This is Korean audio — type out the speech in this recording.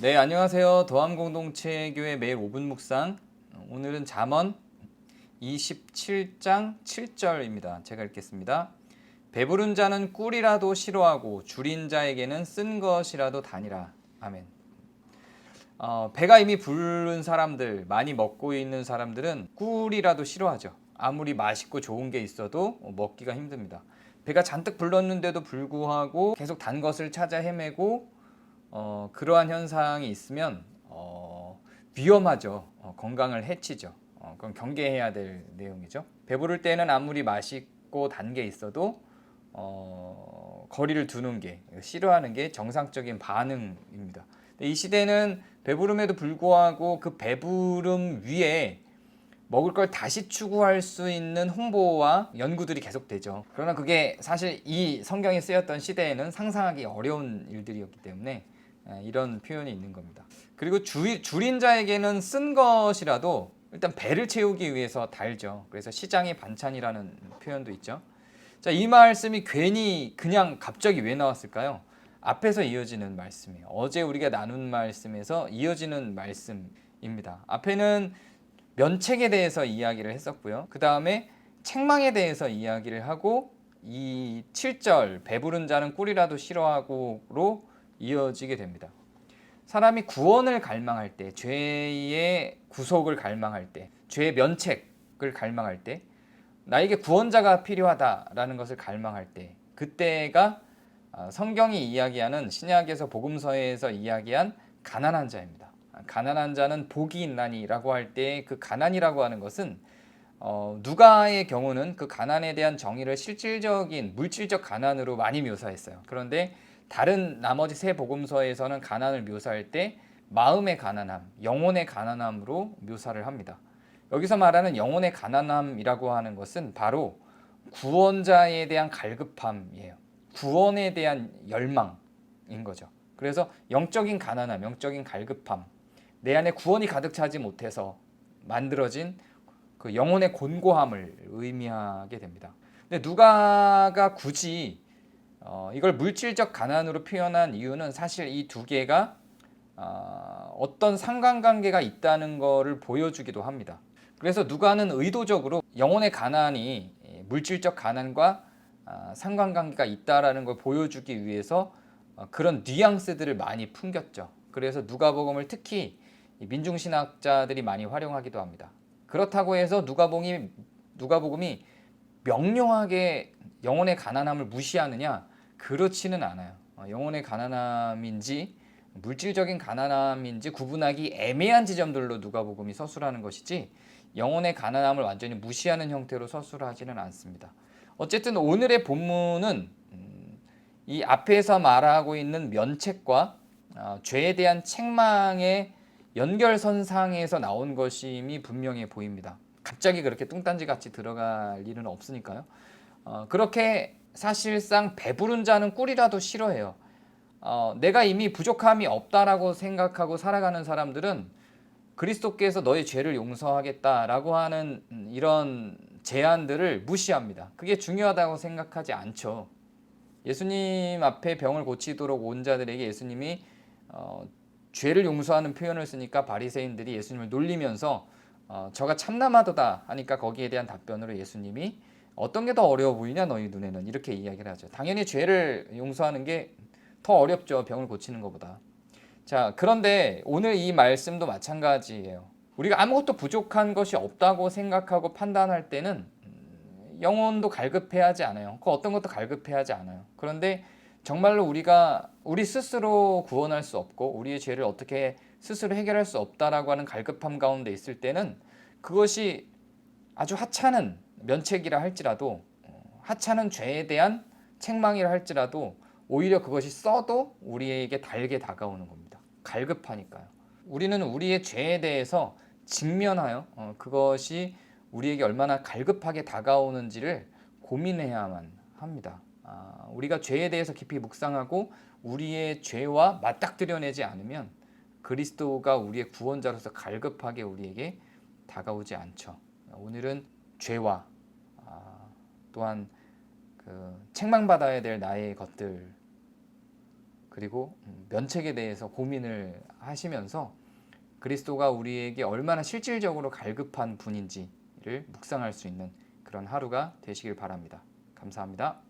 네, 안녕하세요. 더함공동체교회 매일 5분 묵상. 오늘은 잠언 27장 7절입니다. 제가 읽겠습니다. 배부른 자는 꿀이라도 싫어하고 줄인 자에게는 쓴 것이라도 다니라. 아멘. 배가 이미 부른 사람들, 많이 먹고 있는 사람들은 꿀이라도 싫어하죠. 아무리 맛있고 좋은 게 있어도 먹기가 힘듭니다. 배가 잔뜩 불렀는데도 불구하고 계속 단 것을 찾아 헤매고 그러한 현상이 있으면 위험하죠. 건강을 해치죠. 그건 경계해야 될 내용이죠. 배부를 때는 아무리 맛있고 단 게 있어도 거리를 두는 게 싫어하는 게 정상적인 반응입니다. 이 시대는 배부름에도 불구하고 그 배부름 위에 먹을 걸 다시 추구할 수 있는 홍보와 연구들이 계속되죠. 그러나 그게 사실 이 성경이 쓰였던 시대에는 상상하기 어려운 일들이었기 때문에 이런 표현이 있는 겁니다. 그리고 줄인 자에게는 쓴 것이라도 일단 배를 채우기 위해서 달죠. 그래서 시장의 반찬이라는 표현도 있죠. 자, 이 말씀이 괜히 그냥 갑자기 왜 나왔을까요? 앞에서 이어지는 말씀이에요. 어제 우리가 나눈 말씀에서 이어지는 말씀입니다. 앞에는 면책에 대해서 이야기를 했었고요. 그 다음에 책망에 대해서 이야기를 하고 이 7절 배부른 자는 꿀이라도 싫어하고로 이어지게 됩니다. 사람이 구원을 갈망할 때, 죄의 구속을 갈망할 때, 죄의 면책을 갈망할 때, 나에게 구원자가 필요하다라는 것을 갈망할 때, 그때가 성경이 이야기하는 신약에서 복음서에서 이야기한 가난한 자입니다. 가난한 자는 복이 있나니라고 할 때 그 가난이라고 하는 것은 누가의 경우는 그 가난에 대한 정의를 실질적인 물질적 가난으로 많이 묘사했어요. 그런데 다른 나머지 세 복음서에서는 가난을 묘사할 때 마음의 가난함, 영혼의 가난함으로 묘사를 합니다. 여기서 말하는 영혼의 가난함이라고 하는 것은 바로 구원자에 대한 갈급함이에요. 구원에 대한 열망인 거죠. 그래서 영적인 가난함, 영적인 갈급함, 내 안에 구원이 가득 차지 못해서 만들어진 그 영혼의 곤고함을 의미하게 됩니다. 근데 누가가 굳이 이걸 물질적 가난으로 표현한 이유는 사실 이 두 개가 어떤 상관관계가 있다는 것을 보여주기도 합니다. 그래서 누가는 의도적으로 영혼의 가난이 물질적 가난과 상관관계가 있다라는 걸 보여주기 위해서 그런 뉘앙스들을 많이 풍겼죠. 그래서 누가복음을 특히 민중신학자들이 많이 활용하기도 합니다. 그렇다고 해서 누가복음이 명료하게 영혼의 가난함을 무시하느냐? 그렇지는 않아요. 영혼의 가난함인지 물질적인 가난함인지 구분하기 애매한 지점들로 누가복음이 서술하는 것이지 영혼의 가난함을 완전히 무시하는 형태로 서술하지는 않습니다. 어쨌든 오늘의 본문은 이 앞에서 말하고 있는 면책과 죄에 대한 책망의 연결선상에서 나온 것임이 분명해 보입니다. 갑자기 그렇게 뚱딴지 같이 들어갈 일은 없으니까요. 그렇게 사실상 배부른 자는 꿀이라도 싫어해요. 내가 이미 부족함이 없다라고 생각하고 살아가는 사람들은 그리스도께서 너의 죄를 용서하겠다라고 하는 이런 제안들을 무시합니다. 그게 중요하다고 생각하지 않죠. 예수님 앞에 병을 고치도록 온 자들에게 예수님이 죄를 용서하는 표현을 쓰니까 바리새인들이 예수님을 놀리면서 저가 참남하도다 하니까 거기에 대한 답변으로 예수님이 어떤 게 더 어려워 보이냐 너희 눈에는 이렇게 이야기를 하죠. 당연히 죄를 용서하는 게 더 어렵죠. 병을 고치는 것보다. 자, 그런데 오늘 이 말씀도 마찬가지예요. 우리가 아무것도 부족한 것이 없다고 생각하고 판단할 때는 영혼도 갈급해하지 않아요. 그 어떤 것도 갈급해하지 않아요. 그런데 정말로 우리가 우리 스스로 구원할 수 없고 우리의 죄를 어떻게 스스로 해결할 수 없다라고 하는 갈급함 가운데 있을 때는 그것이 아주 하찮은 면책이라 할지라도 하찮은 죄에 대한 책망이라 할지라도 오히려 그것이 써도 우리에게 달게 다가오는 겁니다. 갈급하니까요. 우리는 우리의 죄에 대해서 직면하여 그것이 우리에게 얼마나 갈급하게 다가오는지를 고민해야만 합니다. 우리가 죄에 대해서 깊이 묵상하고 우리의 죄와 맞닥뜨려내지 않으면 그리스도가 우리의 구원자로서 갈급하게 우리에게 다가오지 않죠. 오늘은 죄와 또한 그 책망받아야 될 나의 것들 그리고 면책에 대해서 고민을 하시면서 그리스도가 우리에게 얼마나 실질적으로 갈급한 분인지를 묵상할 수 있는 그런 하루가 되시길 바랍니다. 감사합니다.